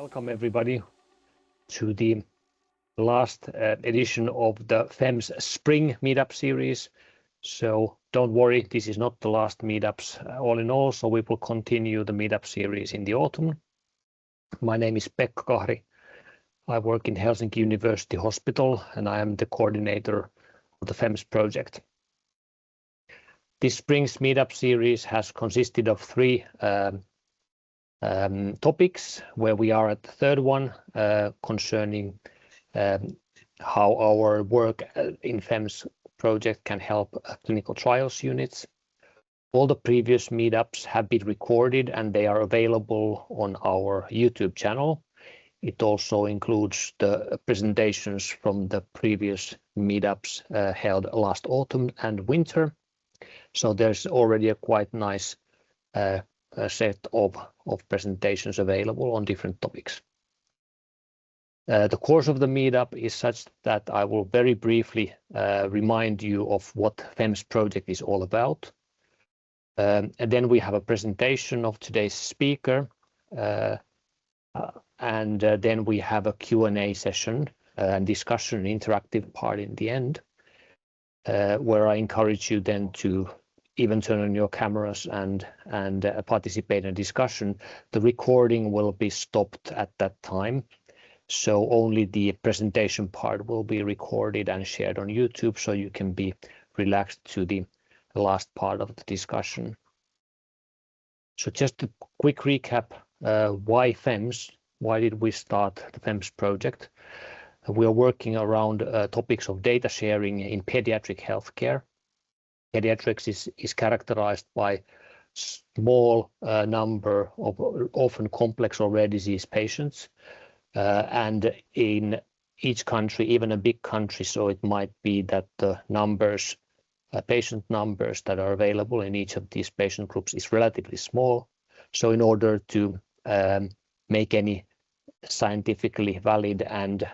Welcome everybody to the last edition of the FEMS Spring Meetup series. So don't worry, this is not the last meetups all in all, so we will continue the meetup series in the autumn. My name is Pekka Kahri. I work in Helsinki University Hospital and I am the coordinator of the FEMS project. This spring's meetup series has consisted of three topics, where we are at the third one concerning how our work in FEMS project can help clinical trials units. All the previous meetups have been recorded and they are available on our YouTube channel. It also includes the presentations from the previous meetups held last autumn and winter. So there's already a quite nice a set of presentations available on different topics. The course of the meetup is such that I will very briefly remind you of what FEMS project is all about. And then we have a presentation of today's speaker. And then we have a Q&A session and discussion, interactive part in the end, where I encourage you then to even turn on your cameras and participate in a discussion. The recording will be stopped at that time. So only the presentation part will be recorded and shared on YouTube, so you can be relaxed to the last part of the discussion. So just a quick recap, why FEMS? Why did we start the FEMS project? We are working around topics of data sharing in pediatric healthcare. Pediatrics is characterized by small number of often complex or rare disease patients. And in each country, even a big country, so it might be that the numbers, patient numbers that are available in each of these patient groups is relatively small. So in order to make any scientifically valid and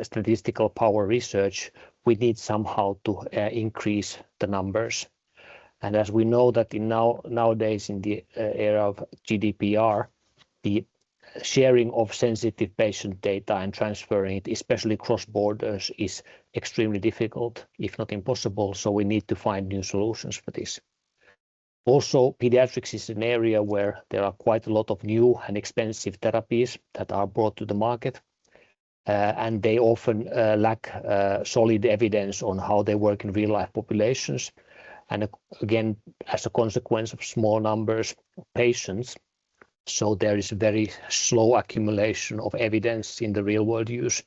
statistical power research, we need somehow to increase the numbers. And as we know that nowadays in the era of GDPR, the sharing of sensitive patient data and transferring it, especially cross borders, is extremely difficult, if not impossible. So we need to find new solutions for this. Also, pediatrics is an area where there are quite a lot of new and expensive therapies that are brought to the market. And they often lack solid evidence on how they work in real life populations. And again, as a consequence of small numbers of patients, so there is very slow accumulation of evidence in the real world use.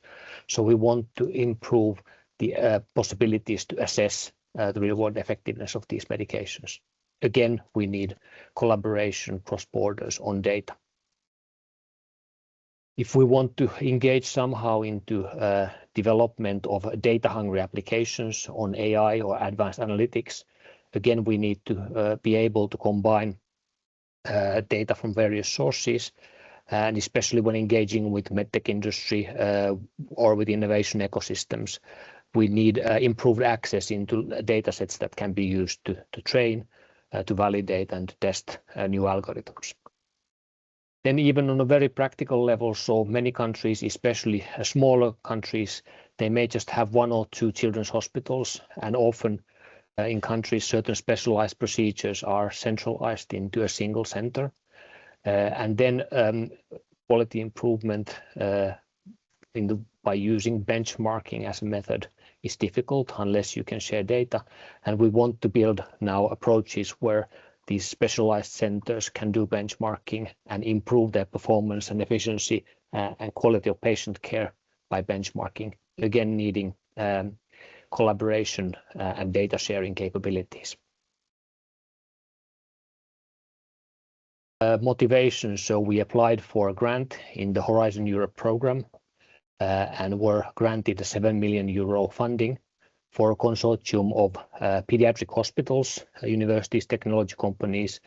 So we want to improve the possibilities to assess the real world effectiveness of these medications. Again, we need collaboration cross borders on data. If we want to engage somehow into development of data-hungry applications on AI or advanced analytics, again, we need to be able to combine data from various sources, and especially when engaging with medtech industry or with innovation ecosystems, we need improved access into data sets that can be used to train, to validate and to test new algorithms. Then even on a very practical level, so many countries, especially smaller countries, they may just have one or two children's hospitals, and often in countries certain specialized procedures are centralized into a single center. And then quality improvement by using benchmarking as a method is difficult unless you can share data. And we want to build now approaches where these specialized centers can do benchmarking and improve their performance and efficiency and quality of patient care by benchmarking, again needing collaboration and data sharing capabilities. Motivation, so we applied for a grant in the Horizon Europe program and were granted a 7 million euro funding for a consortium of pediatric hospitals, universities, technology companies,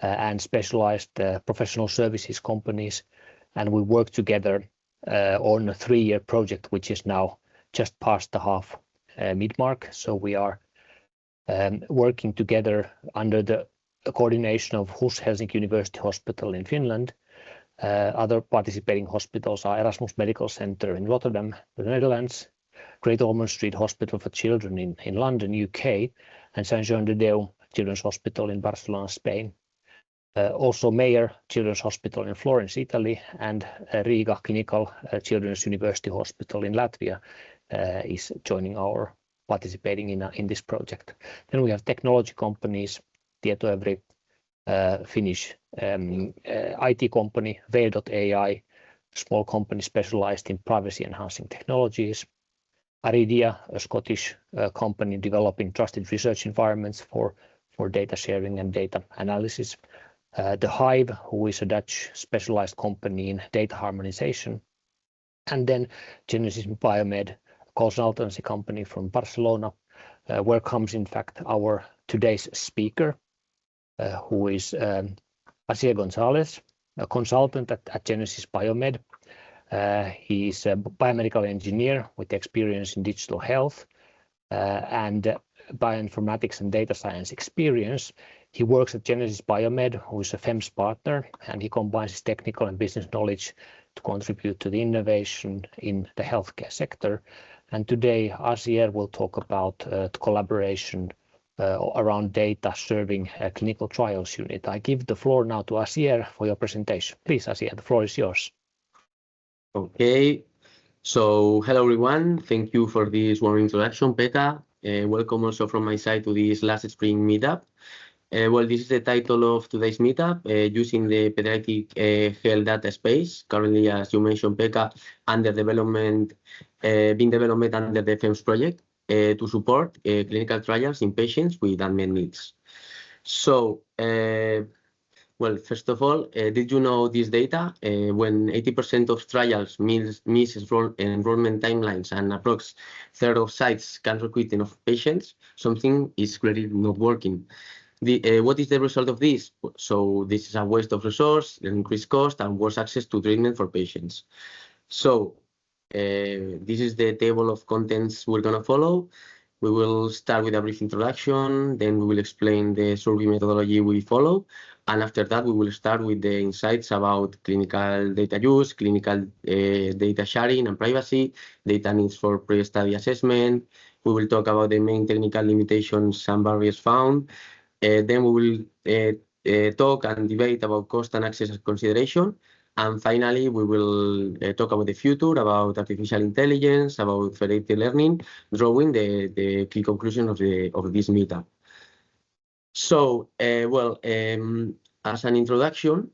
and specialized professional services companies. And we work together on a 3-year project, which is now just past the half mid-mark. So we are working together under the coordination of HUS Helsinki University Hospital in Finland, Other participating hospitals are Erasmus Medical Center in Rotterdam, the Netherlands, Great Ormond Street Hospital for Children in London, UK, and Sant Joan de Déu Children's Hospital in Barcelona, Spain. Also Mayer Children's Hospital in Florence, Italy, and Riga Clinical Children's University Hospital in Latvia is joining our participating in this project. Then we have technology companies, Tietoevry, Finnish IT company, Veil.ai, small company specialized in privacy-enhancing technologies. Aridia, a Scottish company developing trusted research environments for data sharing and data analysis. The Hive, who is a Dutch specialized company in data harmonization. And then Genesis Biomed, a consultancy company from Barcelona, where comes in fact our today's speaker, who is Asier Gonzalez, a consultant at Genesis Biomed. He is a biomedical engineer with experience in digital health and bioinformatics and data science experience. He works at Genesis Biomed, who is a FEMS partner, and he combines his technical and business knowledge to contribute to the innovation in the healthcare sector. And today, Asier will talk about the collaboration around data serving a clinical trials unit. I give the floor now to Asier for your presentation. Please, Asier, the floor is yours. Okay, so hello everyone. Thank you for this warm introduction, Pekka. Welcome also from my side to this last spring meetup. Well, this is the title of today's meetup, using the pediatric health data space, currently, as you mentioned, Pekka, under development, being developed under the FEMS project to support clinical trials in patients with unmet needs. So, well, first of all, did you know this data? When 80% of trials miss enrollment timelines and approx third of sites can't recruit enough patients, something is clearly not working. What is the result of this? So this is a waste of resource, increased cost, and worse access to treatment for patients. So this is the table of contents we're going to follow. We will start with a brief introduction, then we will explain the survey methodology we follow, and after that we will start with the insights about clinical data use, clinical data sharing and privacy, data needs for pre-study assessment. We will talk about the main technical limitations and barriers found. Then we will talk and debate about cost and access consideration. And finally, we will talk about the future, about artificial intelligence, about federated learning, drawing the key conclusion of this meetup. So, well, as an introduction,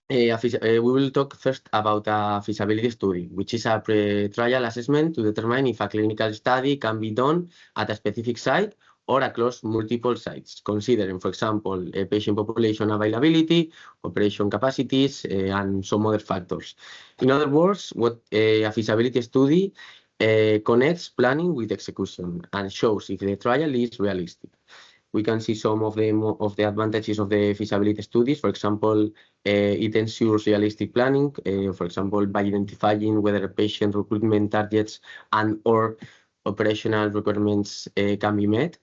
we will talk first about a feasibility study, which is a pre-trial assessment to determine if a clinical study can be done at a specific site or across multiple sites, considering, for example, patient population availability, operation capacities, and some other factors. In other words, what a feasibility study connects planning with execution and shows if the trial is realistic. We can see some of the advantages of the feasibility studies. For example, it ensures realistic planning, for example, by identifying whether patient recruitment targets and or operational requirements can be met.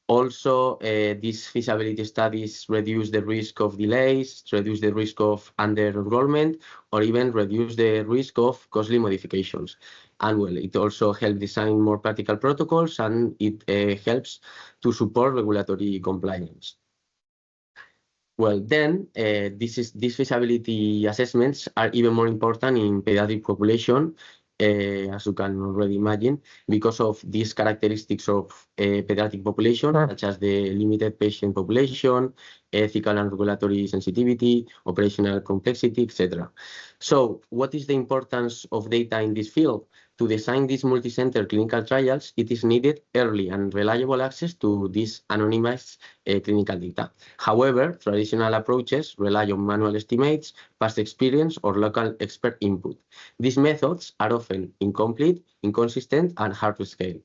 Also, these feasibility studies reduce the risk of delays, reduce the risk of under-enrollment, or even reduce the risk of costly modifications. And well, it also helps design more practical protocols, and it helps to support regulatory compliance. Well, then, these feasibility assessments are even more important in pediatric population, as you can already imagine, because of these characteristics of pediatric population, such as the limited patient population, ethical and regulatory sensitivity, operational complexity, etc. So what is the importance of data in this field? To design these multi-center clinical trials, it is needed early and reliable access to this anonymized clinical data. However, traditional approaches rely on manual estimates, past experience, or local expert input. These methods are often incomplete, inconsistent, and hard to scale.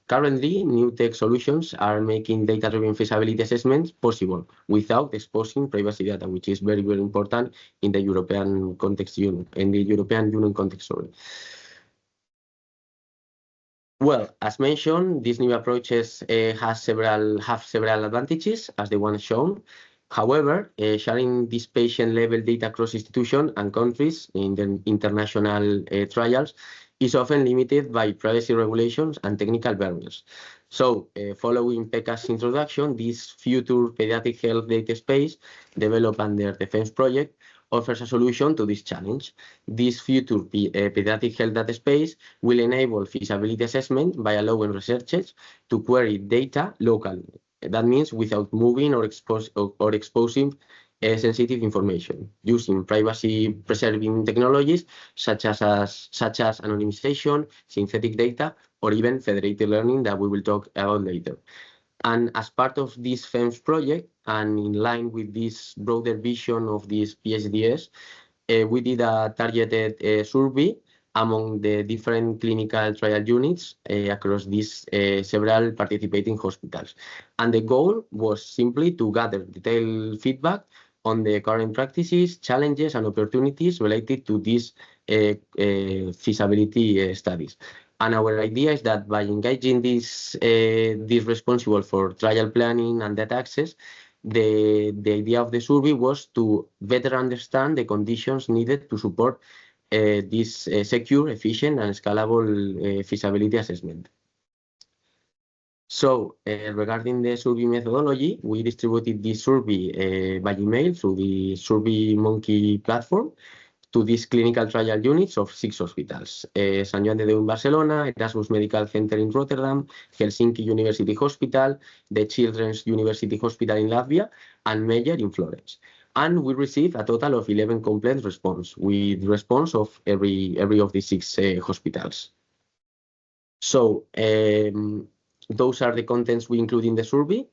Currently, new tech solutions are making data-driven feasibility assessments possible without exposing privacy data, which is very, very important in the European context, in the European Union context. Sorry. Well, as mentioned, these new approaches have several advantages, as the one shown. However, sharing this patient-level data across institutions and countries in the international trials is often limited by privacy regulations and technical barriers. So, following Pekka's introduction, this future pediatric health data space developed under the FEMS project offers a solution to this challenge. This future pediatric health data space will enable feasibility assessment by allowing researchers to query data locally. That means without moving or exposing sensitive information, using privacy-preserving technologies such as anonymization, synthetic data, or even federated learning that we will talk about later. And as part of this FEMS project, and in line with this broader vision of this PSDS, we did a targeted survey among the different clinical trial units across these several participating hospitals. And the goal was simply to gather detailed feedback on the current practices, challenges, and opportunities related to these feasibility studies. And our idea is that by engaging these responsible for trial planning and data access, the idea of the survey was to better understand the conditions needed to support this secure, efficient, and scalable feasibility assessment. So, regarding the survey methodology, we distributed this survey by email through the SurveyMonkey platform to these clinical trial units of 6 hospitals: Sant Joan de Déu in Barcelona, Erasmus Medical Center in Rotterdam, Helsinki University Hospital, the Children's University Hospital in Latvia, and Meyer in Florence. And we received a total of 11 complete response, with response of every of the 6 hospitals. So those are the contents we include in the survey.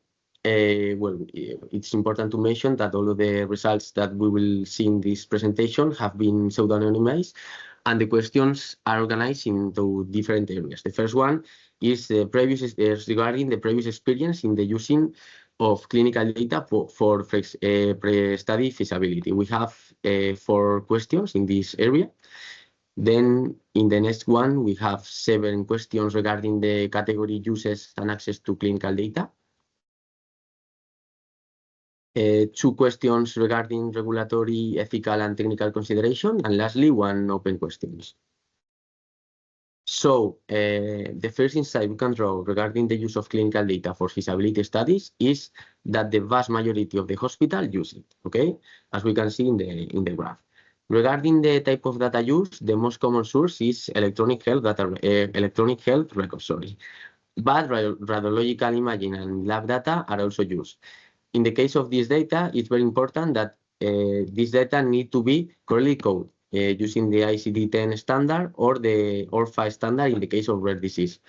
Well, it's important to mention that all of the results that we will see in this presentation have been pseudonymized, and the questions are organized into different areas. The first one is regarding the previous experience in the using of clinical data for pre-study feasibility. We have 4 questions in this area. Then in the next one, we have 7 questions regarding the category uses and access to clinical data. 2 questions regarding regulatory, ethical, and technical consideration, and lastly, 1 open questions. So the first insight we can draw regarding the use of clinical data for feasibility studies is that the vast majority of the hospital use it, okay? As we can see in the graph. Regarding the type of data used, the most common source is electronic health records, but radiological imaging and lab data are also used. In the case of this data, it's very important that this data need to be correctly coded using the ICD-10 standard or the ORPHA standard in the case of rare disease.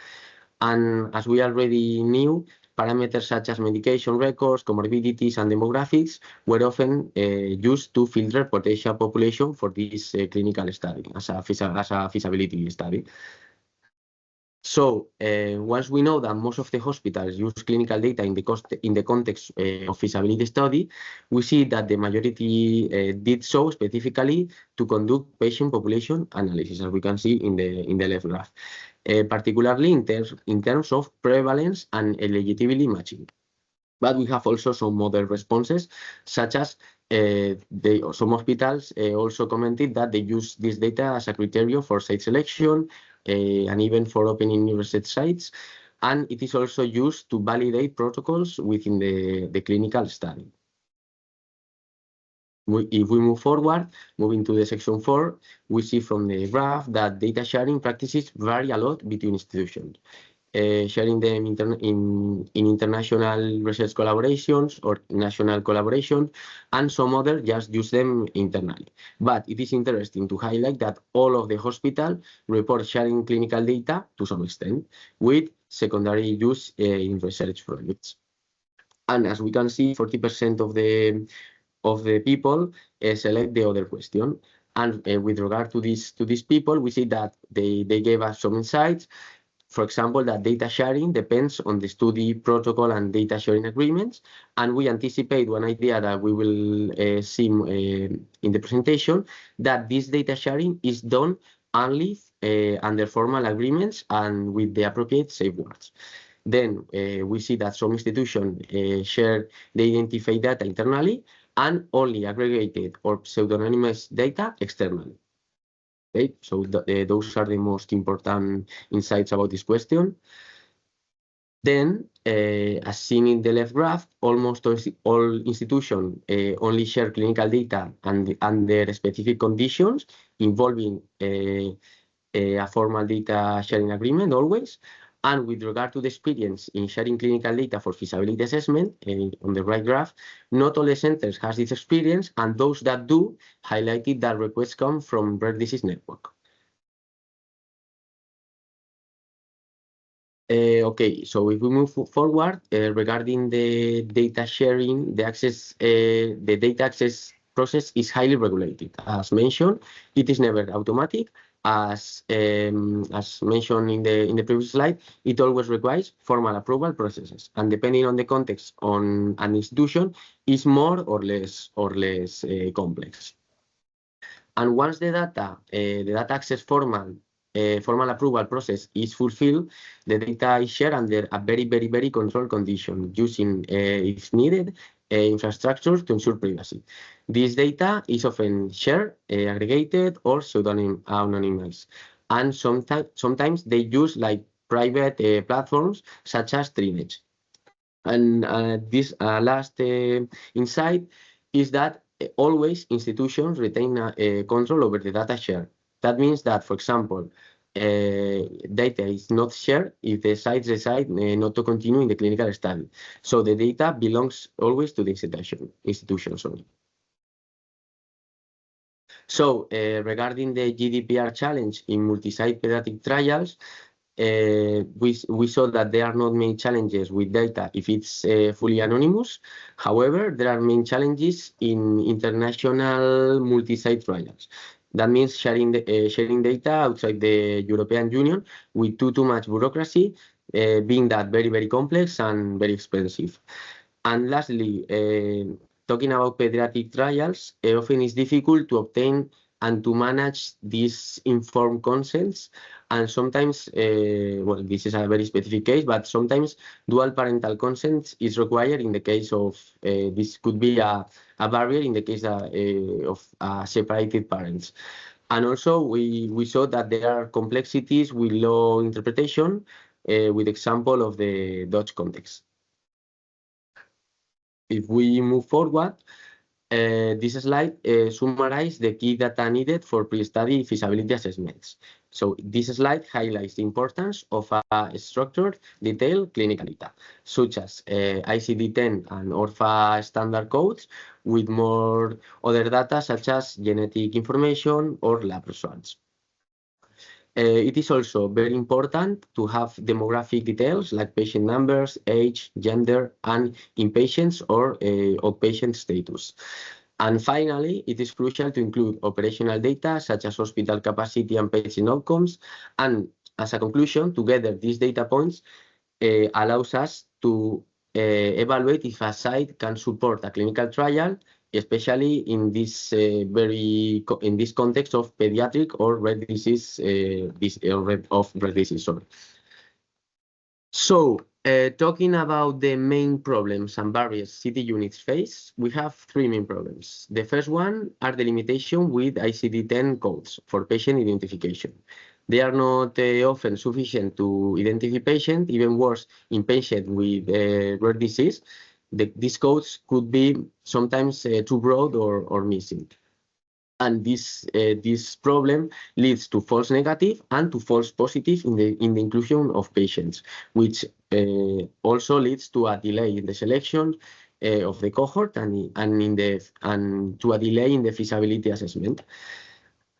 And as we already knew, parameters such as medication records, comorbidities, and demographics were often used to filter potential population for this clinical study as a feasibility study. So once we know that most of the hospitals use clinical data in the context of feasibility study, we see that the majority did so specifically to conduct patient population analysis, as we can see in the left graph, particularly in terms of prevalence and eligibility matching. But we have also some other responses, such as some hospitals also commented that they use this data as a criterion for site selection and even for opening new research sites. And it is also used to validate protocols within the clinical study. If we move forward, moving to the section 4, we see from the graph that data sharing practices vary a lot between institutions. Sharing them in international research collaborations or national collaboration, and some others just use them internally. But it is interesting to highlight that all of the hospitals report sharing clinical data to some extent, with secondary use in research projects. And as we can see, 40% of the people select the other question. And with regard to these people, we see that they gave us some insights. For example, that data sharing depends on the study protocol and data sharing agreements. And we anticipate one idea that we will see in the presentation, that this data sharing is done only under formal agreements and with the appropriate safeguards. Then we see that some institutions share the identified data internally and only aggregated or pseudonymous data externally. Okay, so those are the most important insights about this question. Then, as seen in the left graph, almost all institutions only share clinical data and under specific conditions involving a formal data sharing agreement always. And with regard to the experience in sharing clinical data for feasibility assessment, on the right graph, not all the centers has this experience, and those that do highlighted that requests come from Rare Disease Network. Okay, so if we move forward regarding the data sharing, the data access process is highly regulated. As mentioned, it is never automatic. As mentioned in the previous slide, it always requires formal approval processes, and depending on the context on an institution, is more or less complex. And once the data access formal approval process is fulfilled, the data is shared under a very controlled condition, using, if needed, infrastructure to ensure privacy. This data is often shared, aggregated, or pseudonymized, and sometimes they use like private platforms such as Trinity. And this last insight is that always institutions retain control over the data share. That means that, for example, data is not shared if the sites decide not to continue in the clinical study. So the data belongs always to the institution. Sorry. So regarding the GDPR challenge in multi-site pediatric trials, we saw that there are not many challenges with data if it's fully anonymous. However, there are main challenges in international multi-site trials. That means sharing data outside the European Union with too much bureaucracy, being that very complex and very expensive. And lastly, talking about pediatric trials, often it's difficult to obtain and to manage these informed consents. And sometimes, well, this is a very specific case, but sometimes dual parental consent is required in the case of, this could be a barrier in the case of separated parents. And also, we saw that there are complexities with law interpretation, with example of the Dutch context. If we move forward, this slide summarizes the key data needed for pre-study feasibility assessments. So this slide highlights the importance of a structured, detailed clinical data, such as ICD-10 and ORFA standard codes, with more other data such as genetic information or lab results. It is also very important to have demographic details like patient numbers, age, gender, and inpatients or outpatient status. And finally, it is crucial to include operational data such as hospital capacity and patient outcomes. And as a conclusion, together these data points allows us to evaluate if a site can support a clinical trial, especially in this in this context of pediatric or rare disease, rare disease. Sorry. So, talking about the main problems and barriers city units face, we have three main problems. The first one are the limitation with ICD-10 codes for patient identification. They are not often sufficient to identify patient, even worse in patient with rare disease. These codes could be sometimes too broad or missing. And this problem leads to false negative and to false positive in the inclusion of patients, which also leads to a delay in the selection of the cohort and to a delay in the feasibility assessment.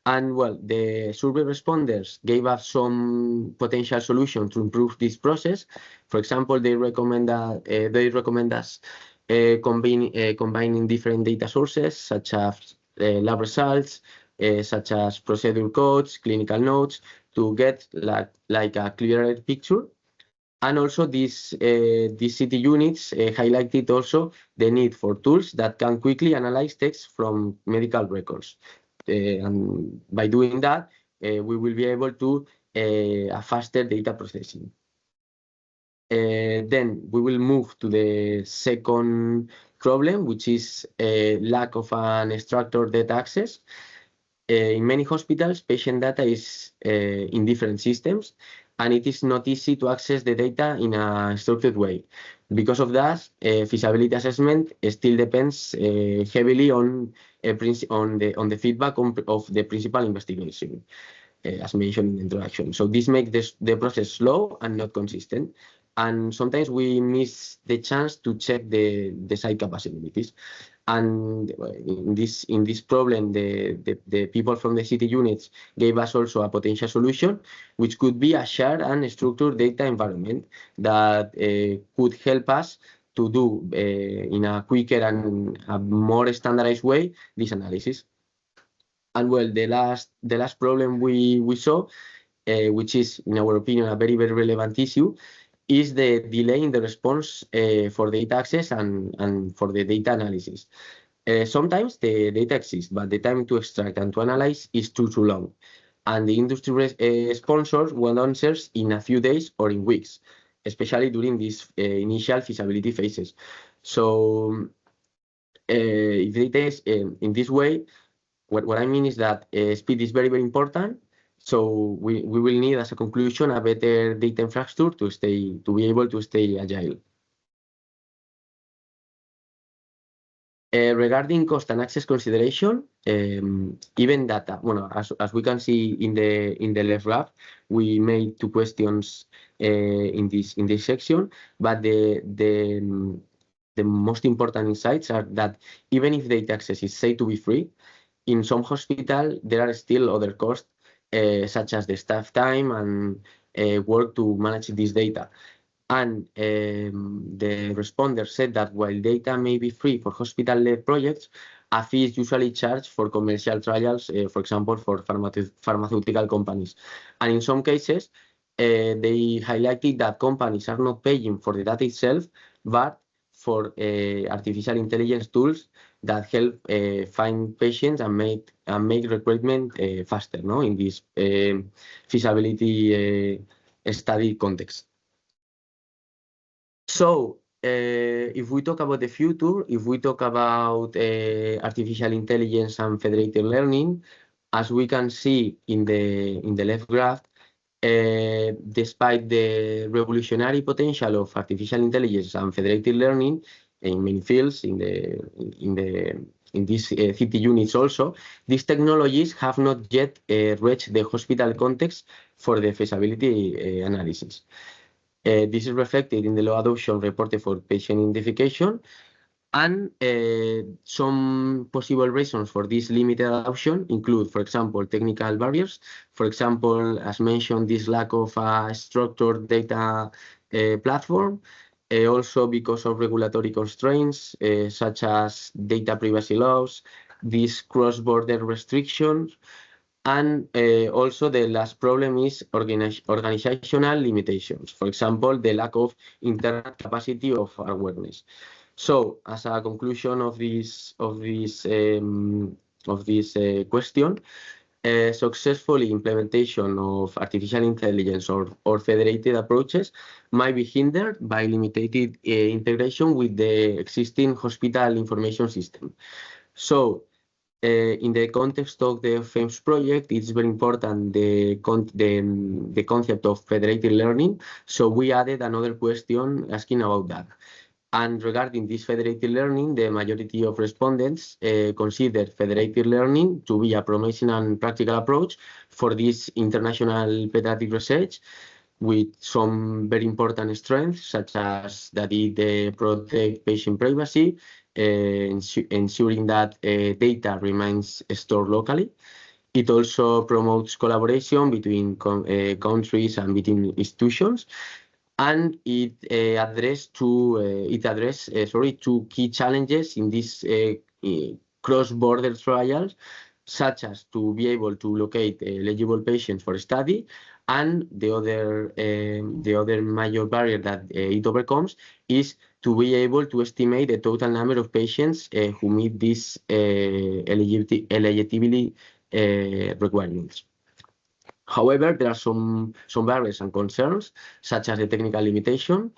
And well, the survey responders gave us some potential solutions to improve this process. For example, they recommend us combining different data sources such as lab results, such as procedure codes, clinical notes, to get like a clearer picture. And also these city units highlighted also the need for tools that can quickly analyze text from medical records. And by doing that, we will be able to a faster data processing. Then we will move to the second problem, which is lack of an structured data access. In many hospitals, patient data is in different systems, and it is not easy to access the data in a structured way. Because of that, feasibility assessment still depends heavily on the feedback of the principal investigation, as mentioned in the introduction. So this makes the process slow and not consistent. And sometimes we miss the chance to check the site capabilities. And in this problem, the people from the city units gave us also a potential solution, which could be a shared and structured data environment that could help us to do in a quicker and a more standardized way this analysis. And well, the last problem we saw, which is in our opinion a very relevant issue, is the delay in the response for data access and for the data analysis. Sometimes the data exists, but the time to extract and to analyze is too long. And the industry sponsors want answers in a few days or in weeks, especially during these initial feasibility phases. So if data is in this way, what I mean is that speed is very important. So we will need, as a conclusion, a better data infrastructure to be able to stay agile. Regarding cost and access consideration, even data, well, as we can see in the left graph, we made two questions in this section, but the most important insights are that even if data access is said to be free, in some hospitals there are still other costs, such as the staff time and work to manage this data. And the responder said that while data may be free for hospital-led projects, a fee is usually charged for commercial trials, for example, for pharmaceutical companies. And in some cases, they highlighted that companies are not paying for the data itself, but for artificial intelligence tools that help find patients and make recruitment faster, no, in this feasibility study context. So if we talk about the future, if we talk about artificial intelligence and federated learning, as we can see in the left graph, despite the revolutionary potential of artificial intelligence and federated learning in many fields, in these city units also, these technologies have not yet reached the hospital context for the feasibility analysis. This is reflected in the low adoption reported for patient identification, and some possible reasons for this limited adoption include, for example, technical barriers. For example, as mentioned, this lack of a structured data platform. Also because of regulatory constraints, such as data privacy laws, these cross-border restrictions, and also the last problem is organizational limitations. For example, the lack of internal capacity of awareness. So, as a conclusion of this question, successful implementation of artificial intelligence or federated approaches might be hindered by limited integration with the existing hospital information system. So, in the context of the FAMES project, it's very important the concept of federated learning. So we added another question asking about that. And regarding this federated learning, the majority of respondents consider federated learning to be a promising and practical approach for this international pediatric research, with some very important strengths, such as that it protects patient privacy, ensuring that data remains stored locally. It also promotes collaboration between countries and between institutions, and it addresses two key challenges in these cross-border trials, such as to be able to locate eligible patients for study, and the other major barrier that it overcomes is to be able to estimate the total number of patients who meet these eligibility requirements. However, there are some barriers and concerns, such as the technical limitation,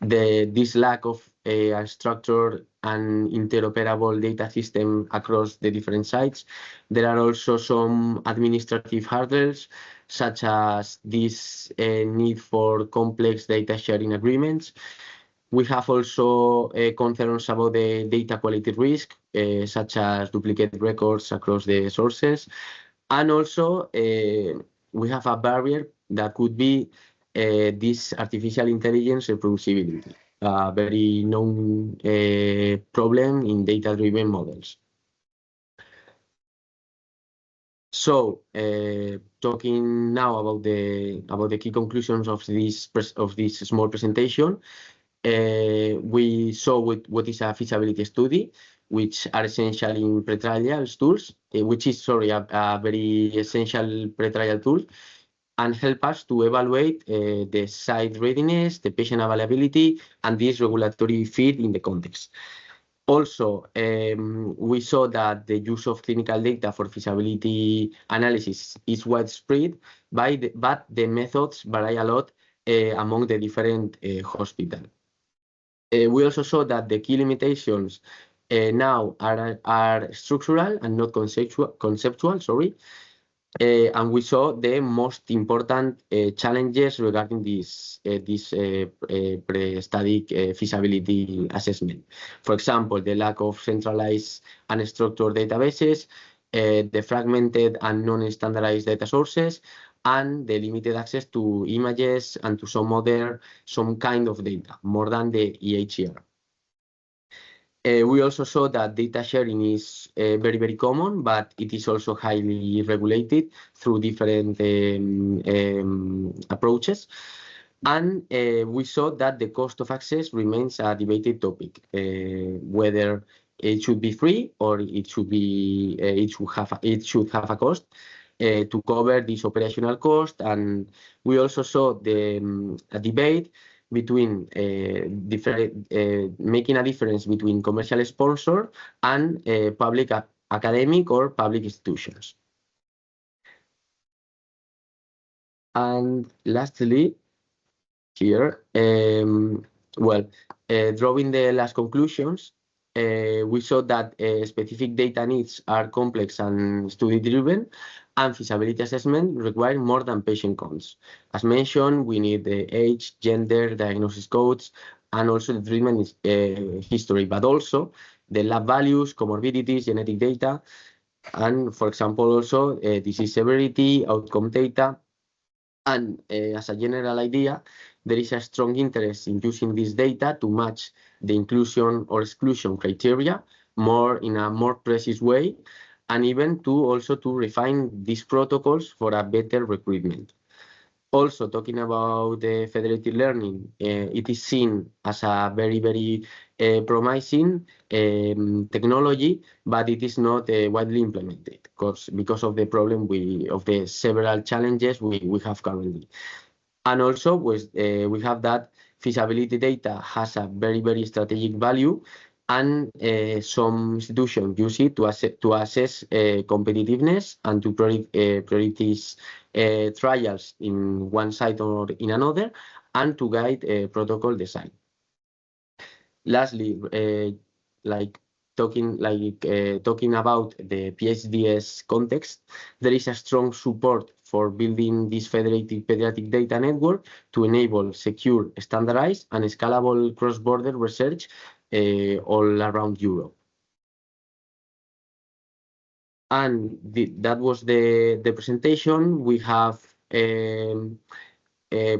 this lack of a structured and interoperable data system across the different sites. There are also some administrative hurdles, such as this need for complex data sharing agreements. We have also concerns about the data quality risk, such as duplicate records across the sources. And also, we have a barrier that could be this artificial intelligence reproducibility, a very known problem in data-driven models. So, talking now about the key conclusions of this small presentation, we saw what is a feasibility study, which are essential in pre-trial tools, which is, a very essential pre-trial tool, and help us to evaluate the site readiness, the patient availability, and this regulatory fit in the context. Also, we saw that the use of clinical data for feasibility analysis is widespread, but the methods vary a lot among the different hospitals. We also saw that the key limitations now are structural and not conceptual, and we saw the most important challenges regarding this pre-study feasibility assessment. For example, the lack of centralized and structured databases, the fragmented and non-standardized data sources, and the limited access to images and to some kind of data, more than the EHR. We also saw that data sharing is very, very common, but it is also highly regulated through different approaches. And we saw that the cost of access remains a debated topic, whether it should be free or it should have a cost to cover this operational cost. And we also saw a debate between making a difference between commercial sponsor and public academic or public institutions. And lastly, here, drawing the last conclusions, we saw that specific data needs are complex and study-driven, and feasibility assessment require more than patient counts. As mentioned, we need the age, gender, diagnosis codes, and also the treatment history, but also the lab values, comorbidities, genetic data, and, for example, also disease severity, outcome data. And as a general idea, there is a strong interest in using this data to match the inclusion or exclusion criteria in a more precise way, and even to refine these protocols for a better recruitment. Also, talking about the federated learning, it is seen as a very, very promising technology, but it is not widely implemented because of the problem of the several challenges we have currently. And also, we have that feasibility data has a very, very strategic value, and some institutions use it to assess competitiveness and to prioritize trials in one site or in another, and to guide protocol design. Lastly, talking about the PHDS context, there is a strong support for building this federated pediatric data network to enable secure, standardized, and scalable cross-border research all around Europe. And that was the presentation. We have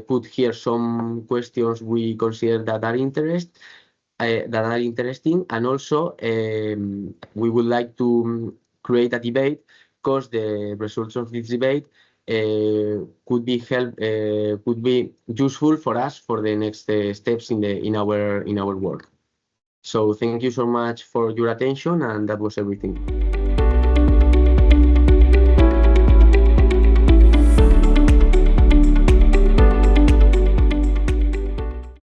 put here some questions we consider that are interesting, and also we would like to create a debate, because the results of this debate could be useful for us for the next steps in our work. So thank you so much for your attention, and that was everything.